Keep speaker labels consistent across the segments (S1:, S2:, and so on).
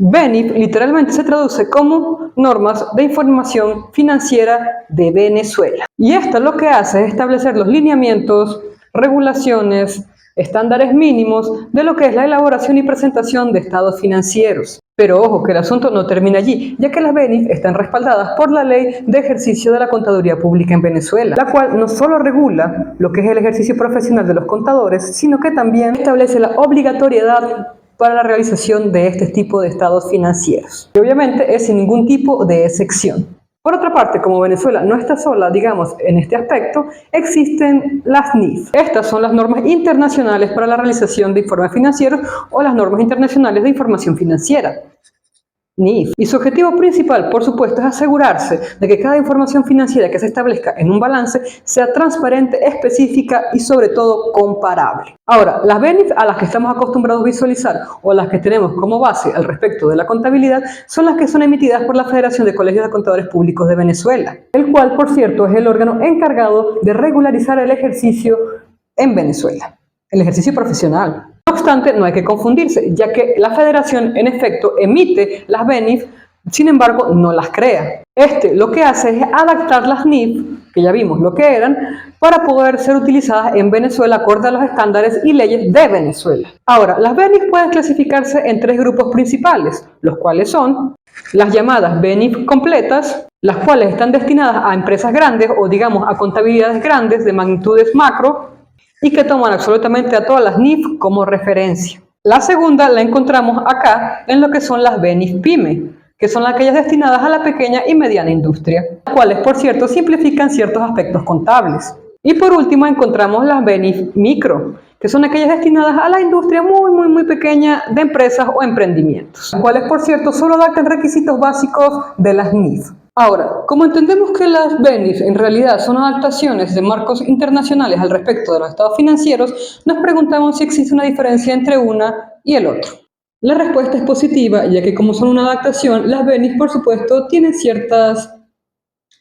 S1: BENIF literalmente se traduce como Normas de Información Financiera de Venezuela. Y esto lo que hace es establecer los lineamientos, regulaciones, estándares mínimos de lo que es la elaboración y presentación de estados financieros. Pero ojo, que el asunto no termina allí, ya que las BENIF están respaldadas por la Ley de Ejercicio de la Contaduría Pública en Venezuela, la cual no solo regula lo que es el ejercicio profesional de los contadores, sino que también establece la obligatoriedad para la realización de este tipo de estados financieros. Y obviamente es sin ningún tipo de excepción. Por otra parte, como Venezuela no está sola, digamos, en este aspecto, existen las NIF. Estas son las normas internacionales para la realización de informes financieros o las normas internacionales de información financiera. NIF. Y su objetivo principal, por supuesto, es asegurarse de que cada información financiera que se establezca en un balance sea transparente, específica y sobre todo comparable. Ahora, las BENIF a las que estamos acostumbrados a visualizar o las que tenemos como base al respecto de la contabilidad son las que son emitidas por la Federación de Colegios de Contadores Públicos de Venezuela, el cual, por cierto, es el órgano encargado de regularizar el ejercicio en Venezuela, el ejercicio profesional. No obstante, no hay que confundirse, ya que la federación en efecto emite las BENIF, sin embargo no las crea. Lo que hace es adaptar las NIF, que ya vimos lo que eran, para poder ser utilizadas en Venezuela acorde a los estándares y leyes de Venezuela. Ahora, las BENIF pueden clasificarse en tres grupos principales, los cuales son las llamadas BENIF completas, las cuales están destinadas a empresas grandes o digamos a contabilidades grandes de magnitudes macro, y que toman absolutamente a todas las NIF como referencia. La segunda la encontramos acá en lo que son las BENIF PYME, que son aquellas destinadas a la pequeña y mediana industria, las cuales, por cierto, simplifican ciertos aspectos contables. Y por último encontramos las BENIF micro, que son aquellas destinadas a la industria muy pequeña de empresas o emprendimientos, las cuales, por cierto, solo adaptan requisitos básicos de las NIF. Ahora, como entendemos que las BENIF en realidad son adaptaciones de marcos internacionales al respecto de los estados financieros, nos preguntamos si existe una diferencia entre una y el otro. La respuesta es positiva, ya que como son una adaptación, las BENIF, por supuesto, tienen ciertas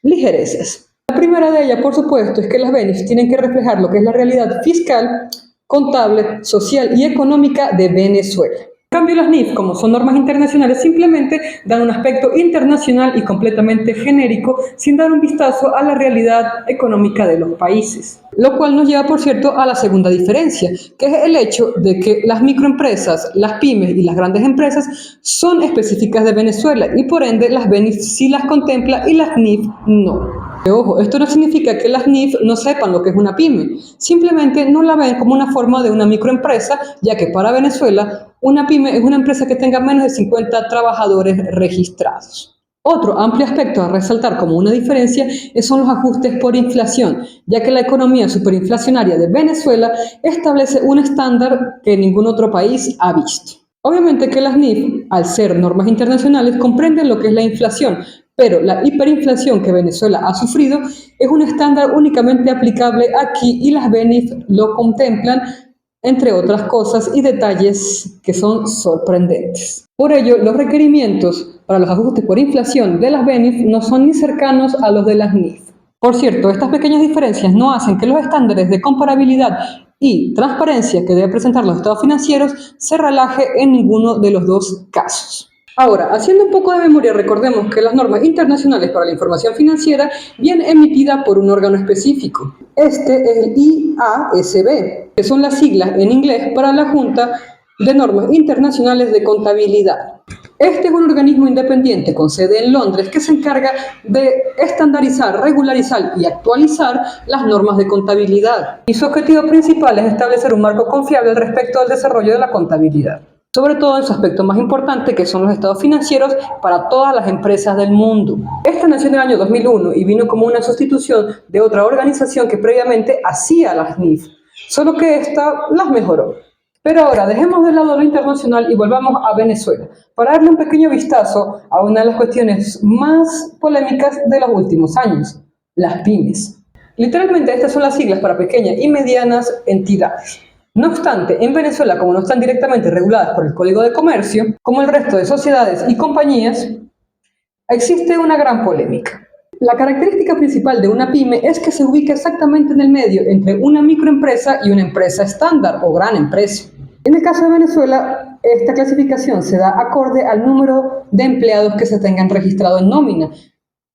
S1: ligerezas. La primera de ellas, por supuesto, es que las BENIF tienen que reflejar lo que es la realidad fiscal, contable, social y económica de Venezuela. En cambio, las NIF, como son normas internacionales, simplemente dan un aspecto internacional y completamente genérico, sin dar un vistazo a la realidad económica de los países. Lo cual nos lleva, por cierto, a la segunda diferencia, que es el hecho de que las microempresas, las pymes y las grandes empresas son específicas de Venezuela y por ende las BENIF sí las contempla y las NIF no. Ojo, esto no significa que las NIF no sepan lo que es una pyme, simplemente no la ven como una forma de una microempresa, ya que para Venezuela una pyme es una empresa que tenga menos de 50 trabajadores registrados. Otro amplio aspecto a resaltar como una diferencia son los ajustes por inflación, ya que la economía superinflacionaria de Venezuela establece un estándar que ningún otro país ha visto. Obviamente que las NIF, al ser normas internacionales, comprenden lo que es la inflación, pero la hiperinflación que Venezuela ha sufrido es un estándar únicamente aplicable aquí y las BENIF lo contemplan, entre otras cosas y detalles que son sorprendentes. Por ello, los requerimientos para los ajustes por inflación de las BENIF no son ni cercanos a los de las NIF. Por cierto, estas pequeñas diferencias no hacen que los estándares de comparabilidad y transparencia que deben presentar los estados financieros se relaje en ninguno de los dos casos. Ahora, haciendo un poco de memoria, recordemos que las normas internacionales para la información financiera vienen emitidas por un órgano específico. Este es el IASB, que son las siglas en inglés para la Junta de Normas Internacionales de Contabilidad. Este es un organismo independiente con sede en Londres que se encarga de estandarizar, regularizar y actualizar las normas de contabilidad. Y su objetivo principal es establecer un marco confiable respecto al desarrollo de la contabilidad, sobre todo en su aspecto más importante, que son los estados financieros para todas las empresas del mundo. Esta nació en el año 2001 y vino como una sustitución de otra organización que previamente hacía las NIF, solo que esta las mejoró. Pero ahora dejemos de lado lo internacional y volvamos a Venezuela, para darle un pequeño vistazo a una de las cuestiones más polémicas de los últimos años, las pymes. Literalmente estas son las siglas para pequeñas y medianas entidades. No obstante, en Venezuela, como no están directamente reguladas por el Código de Comercio, como el resto de sociedades y compañías, existe una gran polémica. La característica principal de una pyme es que se ubica exactamente en el medio entre una microempresa y una empresa estándar o gran empresa. En el caso de Venezuela, esta clasificación se da acorde al número de empleados que se tengan registrado en nómina,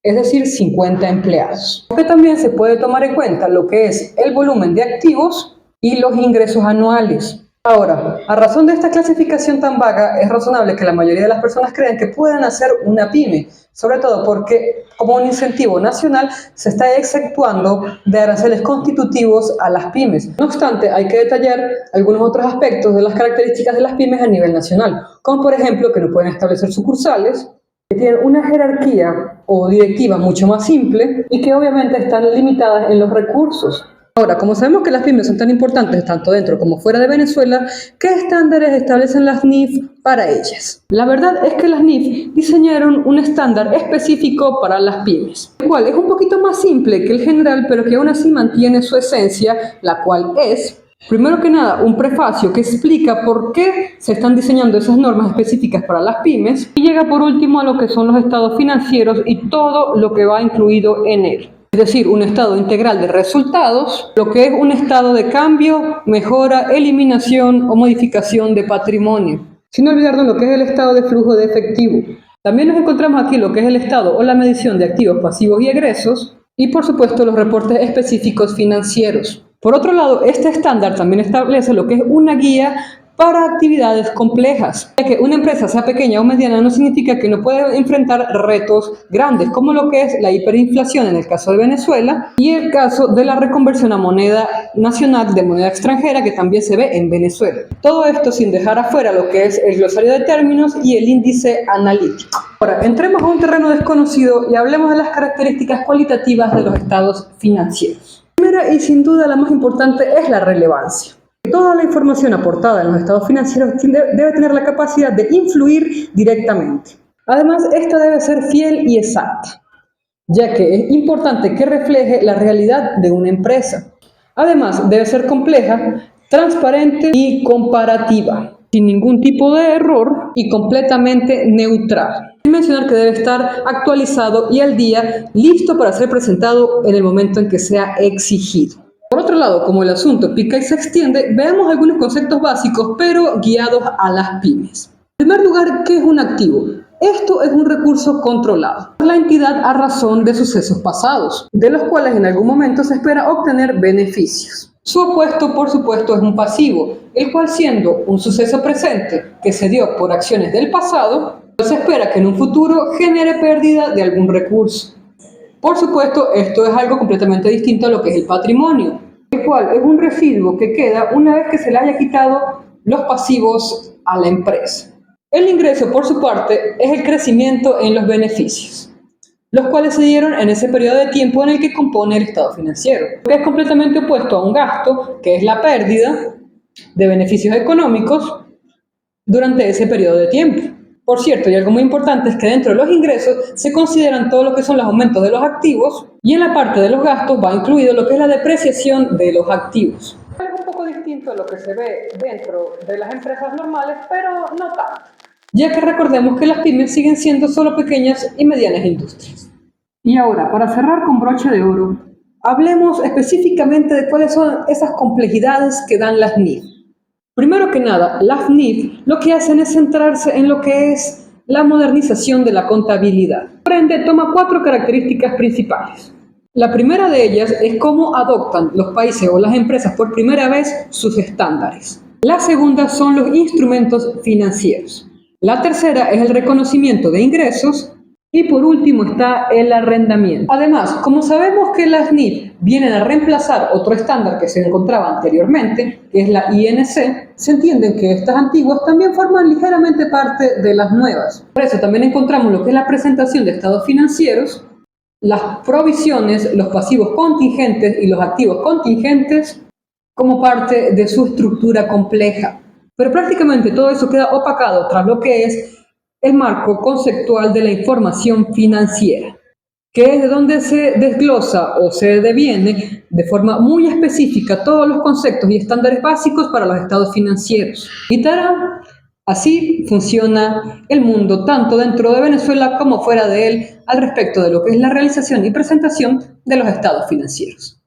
S1: es decir, 50 empleados. Aunque también se puede tomar en cuenta lo que es el volumen de activos y los ingresos anuales. Ahora, a razón de esta clasificación tan vaga, es razonable que la mayoría de las personas crean que puedan hacer una pyme, sobre todo porque como un incentivo nacional se está exceptuando de aranceles constitutivos a las pymes. No obstante, hay que detallar algunos otros aspectos de las características de las pymes a nivel nacional, como por ejemplo que no pueden establecer sucursales, que tienen una jerarquía o directiva mucho más simple y que obviamente están limitadas en los recursos. Ahora, como sabemos que las pymes son tan importantes tanto dentro como fuera de Venezuela, ¿qué estándares establecen las NIF para ellas? La verdad es que las NIF diseñaron un estándar específico para las pymes, el cual es un poquito más simple que el general, pero que aún así mantiene su esencia, la cual es, primero que nada, un prefacio que explica por qué se están diseñando esas normas específicas para las pymes, y llega por último a lo que son los estados financieros y todo lo que va incluido en él. Es decir, un estado integral de resultados, lo que es un estado de cambio, mejora, eliminación o modificación de patrimonio. Sin olvidarnos lo que es el estado de flujo de efectivo. También nos encontramos aquí lo que es el estado o la medición de activos, pasivos y egresos, y por supuesto los reportes específicos financieros. Por otro lado, este estándar también establece lo que es una guía para actividades complejas. Ya que una empresa sea pequeña o mediana no significa que no puede enfrentar retos grandes, como lo que es la hiperinflación en el caso de Venezuela y el caso de la reconversión a moneda nacional de moneda extranjera que también se ve en Venezuela. Todo esto sin dejar afuera lo que es el glosario de términos y el índice analítico. Ahora, entremos a un terreno desconocido y hablemos de las características cualitativas de los estados financieros. La primera y sin duda la más importante es la relevancia. Toda la información aportada en los estados financieros debe tener la capacidad de influir directamente. Además, esta debe ser fiel y exacta, ya que es importante que refleje la realidad de una empresa. Además, debe ser compleja, transparente y comparativa, sin ningún tipo de error y completamente neutral. Sin mencionar que debe estar actualizado y al día, listo para ser presentado en el momento en que sea exigido. Por otro lado, como el asunto pica y se extiende, veamos algunos conceptos básicos, pero guiados a las pymes. En primer lugar, ¿qué es un activo? Esto es un recurso controlado por la entidad a razón de sucesos pasados, de los cuales en algún momento se espera obtener beneficios. Su opuesto, por supuesto, es un pasivo, el cual siendo un suceso presente que se dio por acciones del pasado, se espera que en un futuro genere pérdida de algún recurso. Por supuesto, esto es algo completamente distinto a lo que es el patrimonio, el cual es un residuo que queda una vez que se le haya quitado los pasivos a la empresa. El ingreso, por su parte, es el crecimiento en los beneficios, los cuales se dieron en ese periodo de tiempo en el que compone el estado financiero, que es completamente opuesto a un gasto, que es la pérdida de beneficios económicos durante ese periodo de tiempo. Por cierto, y algo muy importante es que dentro de los ingresos se consideran todo lo que son los aumentos de los activos y en la parte de los gastos va incluido lo que es la depreciación de los activos. Es un poco distinto a lo que se ve dentro de las empresas normales, pero no tanto, ya que recordemos que las pymes siguen siendo solo pequeñas y medianas industrias. Y ahora, para cerrar con broche de oro, hablemos específicamente de cuáles son esas complejidades que dan las NIF. Primero que nada, las NIF lo que hacen es centrarse en lo que es la modernización de la contabilidad. Por ende, toma 4 características principales. La primera de ellas es cómo adoptan los países o las empresas por primera vez sus estándares. La segunda son los instrumentos financieros. La tercera es el reconocimiento de ingresos. Y por último está el arrendamiento. Además, como sabemos que las NIF vienen a reemplazar otro estándar que se encontraba anteriormente, que es la INC, se entienden que estas antiguas también forman ligeramente parte de las nuevas. Por eso también encontramos lo que es la presentación de estados financieros, las provisiones, los pasivos contingentes y los activos contingentes como parte de su estructura compleja. Pero prácticamente todo eso queda opacado tras lo que es el marco conceptual de la información financiera, que es de donde se desglosa o se deviene de forma muy específica todos los conceptos y estándares básicos para los estados financieros. Y tarán, así funciona el mundo, tanto dentro de Venezuela como fuera de él, al respecto de lo que es la realización y presentación de los estados financieros.